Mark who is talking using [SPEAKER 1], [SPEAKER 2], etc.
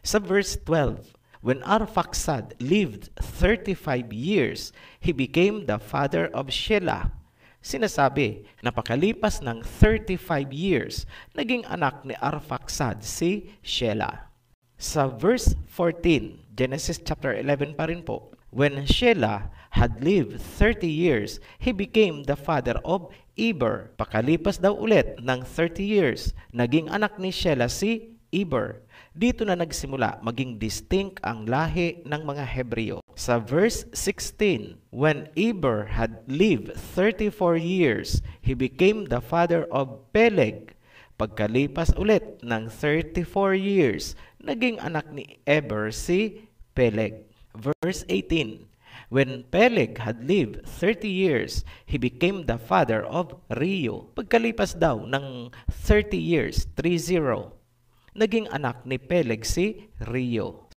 [SPEAKER 1] Sa verse 12, when Arphaxad lived 35 years, he became the father of Shelah. Sinasabi, napakalipas ng 35 years, naging anak ni Arphaxad si Shelah. Sa verse 14, Genesis chapter 11 pa rin po, when Shelah had lived 30 years, he became the father of Eber. Pakalipas daw ulit ng 30 years, naging anak ni Shelah si Eber. Dito na nagsimula maging distinct ang lahi ng mga Hebreo. Sa verse 16, when Eber had lived 34 years, he became the father of Peleg. Pagkalipas ulit ng 34 years, naging anak ni Eber si Peleg. Verse 18, when Peleg had lived 30 years, he became the father of Reu. Pagkalipas daw ng 30 years, 30, naging anak ni Peleg si Reu.